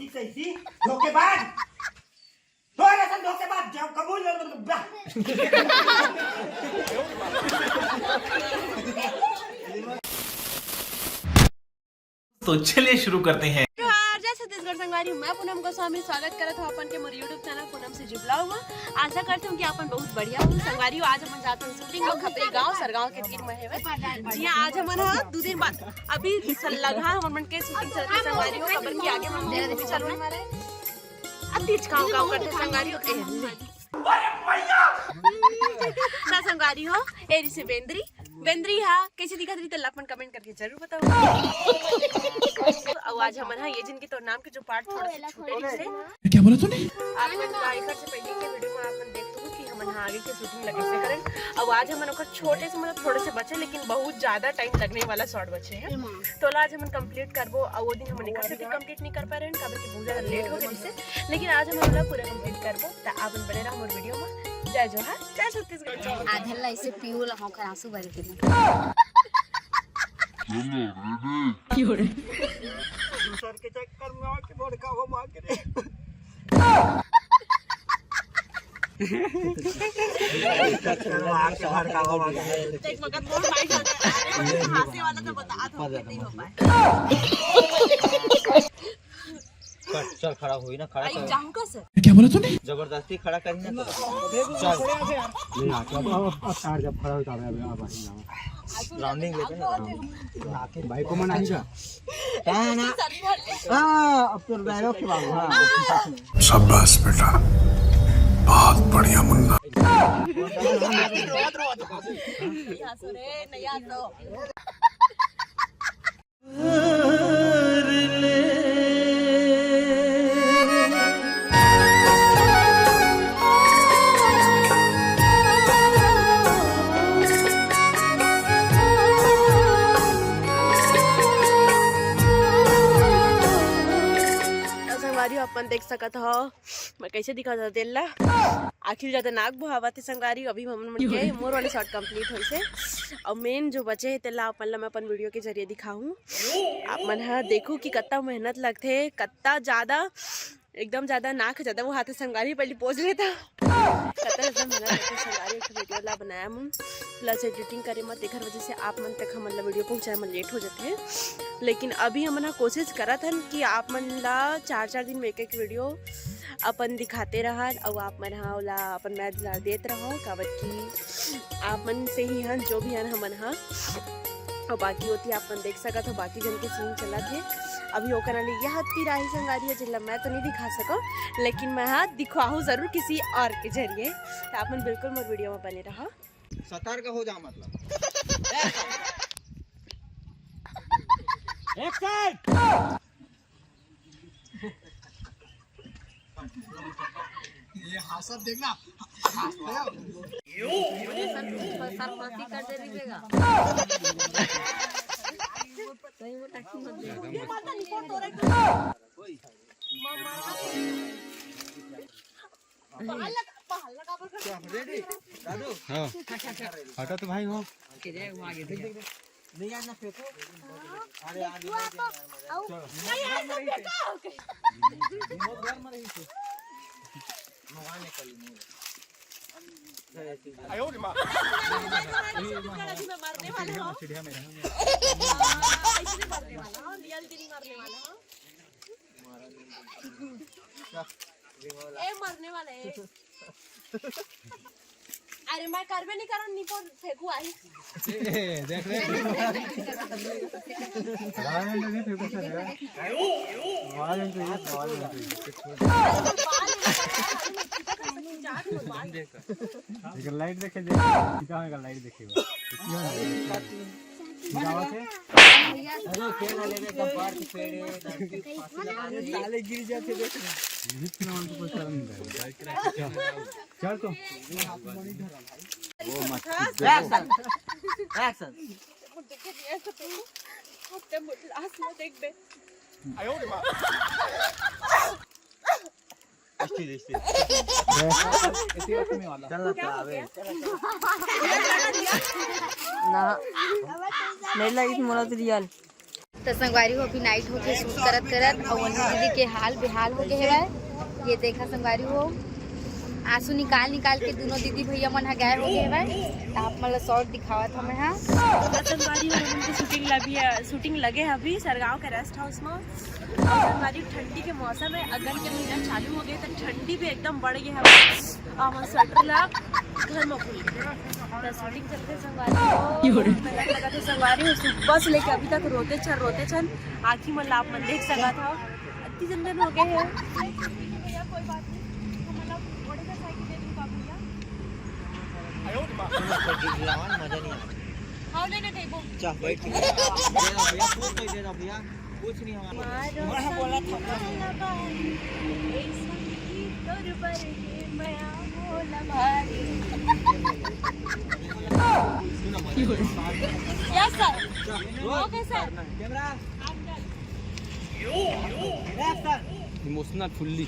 ऐसी कैसी धोखेबाज थोड़ा सा धोखेबाज जाओ कबूल तो चलिए शुरू करते हैं। जय छत्तीसगढ़ संगवारी, मैं पूनम गोस्वामी स्वागत करत हूँ अपन के मोर यूट्यूब चैनल पूनम से जुबलाऊ में। आशा करते हूँ कि अपन बहुत बढ़िया हो संगवारी। आज हम जाते हैं शूटिंग में खपरी गांव सरगांव के तीर में है जी। आज हमारा 2 दिन बाद अभी लगा हमन के शूटिंग चलती है संगवारी हो। खबर की आगे हम धीरे धीरे चल रहे हैं अतीच गाँव करते संगवारी हो ना संगवारी हो। एरी से बेंद्री हा कैसे दिखा रही तो अपन कमेंट करके जरूर बताओ। और आज हमारा ये जिनके तो नाम के जो पार्ट थोड़ा सा छोटे से क्या बोला तूने? आप लाइक से पहले के वीडियो में अपन देखते हो कि हम आगे के शूटिंग लगे से करें। अब आज हम छोटे से मतलब थोड़े से बचे लेकिन बहुत ज्यादा टाइम लगने वाला शॉर्ट बचे हैं तो आज हम कंप्लीट करबो। और वो दिन हम कैसे भी कंप्लीट नहीं कर पा रहे हैं काबर कि बहुत ज्यादा लेट हो गए से, लेकिन आज हम पूरा कंप्लीट करबो। तो आप बने रहो मोर वीडियो में। जय जोहार, जय छत्तीसगढ़। आधल ऐसे पीऊल हम खरासु भर के सर के चक्कर में आके बड़का हो मार के एक मगन मोर फाइट हो गया। हासे वाला तो बता दो नहीं हो पाए। चल खड़ा हुई ना, खड़ा कर। जाऊं का सर क्या बोला तूने? जबरदस्ती खड़ा करी ना चल जब खड़ा होता है राउंडिंग लेते हैं आके भाई को मनाएगा क्या ना। हां अब तो डायलॉग के बाबू। हां शाबाश बेटा, बहुत बढ़िया मुन्ना। नहीं आ तो अपन देख सकत हो मैं कैसे दिखा था तेला आखिर ज्यादा नाक बुहावा थे संगारी। अभी हम के मोर वाले शॉट कंप्लीट होई से और मेन जो बचे है तेला अपन ला मैं अपन वीडियो के जरिए दिखाऊं। आप मन हा देखो कि कितना मेहनत लगथे, कितना ज्यादा एकदम ज्यादा नाक ज्यादा वो हाथे संगारी पहले पोज लेता कितना एकदम मेहनत लगथे संगारी। एक वीडियो ला बनाया हम प्लस एडिटिंग करे मत एकर वजह से आप मन तक हमन ला वीडियो पहुंचाए में लेट हो जाते हैं। लेकिन अभी हमन कोशिश करत हन कि आप मन ला 4-4 दिन में एक वीडियो अपन दिखाते रहा और आप मन हा ओला अपन मैच दिला देते रहो काबर की आप मन से ही हन जो भी हन हमन हा। और बाकी होती आप मन देख सकत हो बाकी जन के सीन चला थे अभी होकर यह हत्ती राही संगारी है जिला मैं तो नहीं दिखा सको लेकिन मैं हाँ दिखवाऊँ जरूर किसी और के जरिए। तो आप मन बिल्कुल मोर वीडियो में बने रहो। सतर्क हो जा मतलब एक्शन ये हासत देखना सर फांसी कर दे दीजिएगा। सही में टैक्सी मत दे रेडी दादू। हां हटा तो भाई हो के जाए वहां आगे देख नहीं आना फेंको। अरे आगे नहीं आ सकते रिमोट घर में रही थी मोबाइल निकली नहीं आयो रे मां मारने वाले हो चिड़िया में ऐसे मारने वाला हो रियल गिरी मारने वाला हो ए मरने वाले अरे मैं करबे नहीं करन नी पर फेंकू आई देख ले रावण ने फेंको सर रावण तो ये सवाल है देख लाइट देखे दे सीधा में लाइट देखेगा अरे खेल लेने का पार की पेड़ साले गिर जाते देख इतना उनको कोई शर्म नहीं है। चल तुम वो मत एक्शन एक्शन देखे दिया तो हफ्ते लास्ट में देख बे आयो रे मां स्टिल इसी वक्त में वाला चल ना आवे ना नहीं लगी मोला तो रियल तो संगवारी हो अभी नाइट होके शूट करत करत और वही दीदी के हाल बेहाल हो गए है। ये देखा संगवारी हो आंसू निकाल के दोनों दीदी भैया मन हा गायब हो गए है। आप मतलब शॉर्ट दिखावत हमें हाँ संगवारी की शूटिंग लगे है अभी सरगांव के रेस्ट हाउस में। संगवारी ठंडी के मौसम है, अगन के महीना चालू हो गए तो ठंडी भी एकदम बढ़ गई है। स्वेटर ला घर में भूल गए शूटिंग चलते संगवारी लगा थे। संगवारी सुबह से लेके अभी तक रोते छन आखिर मन आप मन देख सका था अति जन हो गए हैं। कोई बात नहीं मजा नहीं हाँ लेने थे वो चल बैठ के भैया कुछ नहीं हमारा बोला था yes sir okay sir camera emotional fully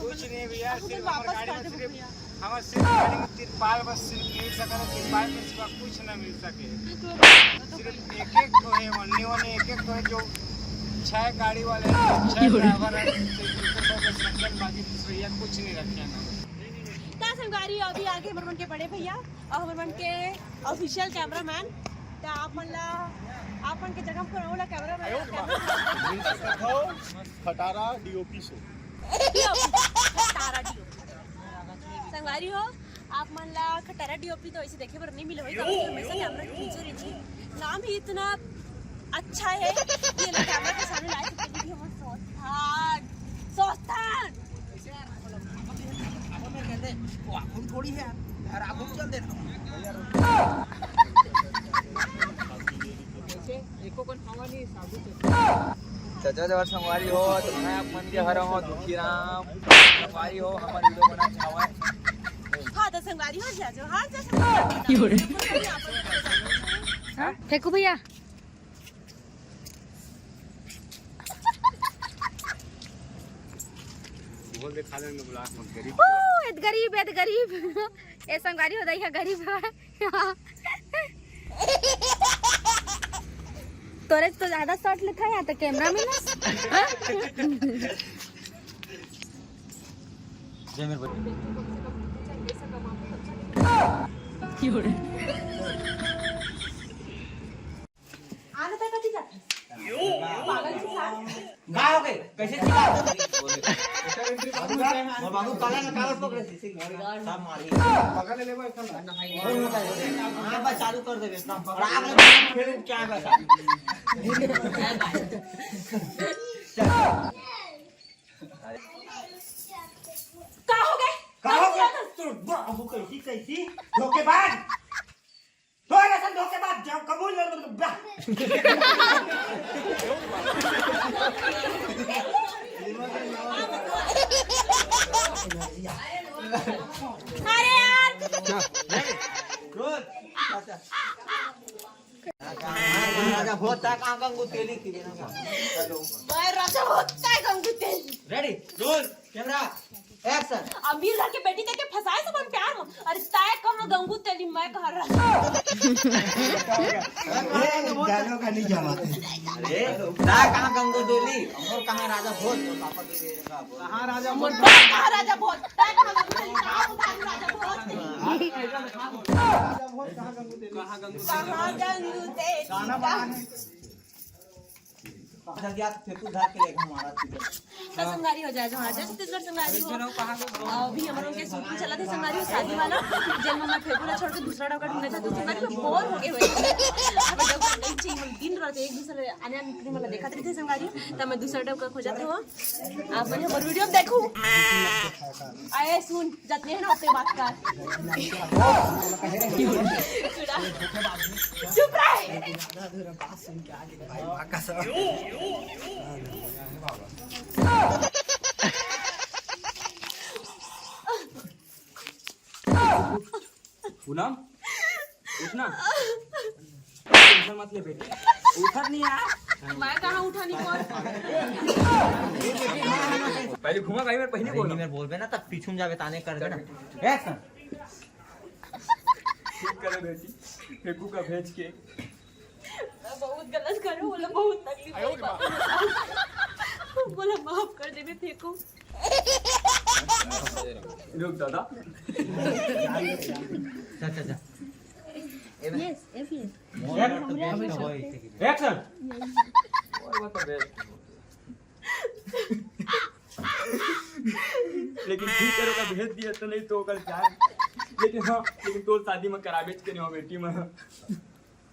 कुछ नहीं भैया सिर्फ हमारे गाड़ी में सिर्फ हमारे सिर्फ गाड़ी में तिरपाल बस सिर्फ मिल सका तो तिरपाल के सिवा कुछ ना मिल सके। सिर्फ एक तो है वन्नी एक तो है जो 6 गाड़ी वाले 6 ड्राइवर है बाकी भैया कुछ नहीं रखे ना। संगवारी अभी आगे हमारे के बड़े भैया और हमारे के ऑफिशियल कैमरामैन आपन के जगह पर वाला कैमरामैन खटारा डीओपी शो खटारा डीओपी संगवारी हो आप मन ला खटारा डीओपी तो ऐसे देखे पर नहीं मिले तो हमेशा कैमरा खींचे रही थी। नाम ही इतना अच्छा है ये लोग कैमरा के सामने ला सकते हैं। हम सोस्तान वो आखुन थोड़ी है यार आखुन चल दे एको कोन खावा नहीं साबु चाचा जब संगवारी हो तो मैं आप मन के हरा हो दुखी राम संगवारी हो हमारी वीडियो बना चाहवा हाँ तो संगवारी हो जा जो हाँ जा संगवारी फेंकू भैया बोल दे खाने में बुला मत गरीब गरीब ये संगवारी हो जाएगा गरीब तोरे तो ज्यादा शॉट लिखा है तो कैमरा में आने तक कथी जाता पागल के साथ गाय हो गए कैसे चिल्ला और बाबू काला ना कागज पकड़े थे सब मारी पकड़ ले भाई हां बस चालू कर दे और आप फिर क्या बता का हो गया तू बाबू कैसी धोखेबाज धोखेबाज जब कबूल अरे यार राजा होता कांगू तेली की देना राजा होता है गंगू तेल रेडी रोल कैमरा एक्शन अमीर घर के बेटी देख के फंसाए सब प्यार में अरे ताए कहां गंगू तेली मैं कहां रहा डालो का नहीं जमा अरे ता कहां गंगू तेली और कहां राजा भोज पापा के देगा कहां राजा भोज कहां राजा भोज ताए कहां गंगू तेली कहां राजा भोज कहां गंगू तेली कहां गंगू तेली गाना बनाने जल्दी फेंकू धार के लेगा हमारा तो संगारी हो जाए जो आज छत्तीसगढ़ संगारी हो अभी हमारे के शूटिंग चला थी संगारी शादी वाला जन्म में फेंकूला छोड़ के दूसरा डॉक्टर ढूंढे था तो संगारी में बोर हो गए हुए अब डॉक्टर नहीं चाहिए हम दिन रात एक दूसरे आने निकलने वाला देखा थे संगारी तब मैं दूसरा डॉक्टर खोजते हो आप मैंने हमारी वीडियो देखो आए सुन जितने हैं ना उतने बात कर चुप रहे बात सुन के आगे भाई आकाश पूनम उठना टेंशन मत ले बेटी उठा नहीं यार मैं कहाँ उठानी कौन पहले घुमा कहीं में पहले बोल में बोलबे ना तब पीछू में जावे ताने कर देना एक्शन ठीक करे बेटी फेंकू का भेज के बोला बहुत तकलीफ हुई बोला माफ कर दे मैं फेंकू रुक दादा जा एक्शन लेकिन ठीक करो का भेज दिया तो नहीं तो कल क्या लेकिन हाँ लेकिन तो शादी में कराबे के नहीं हो बेटी में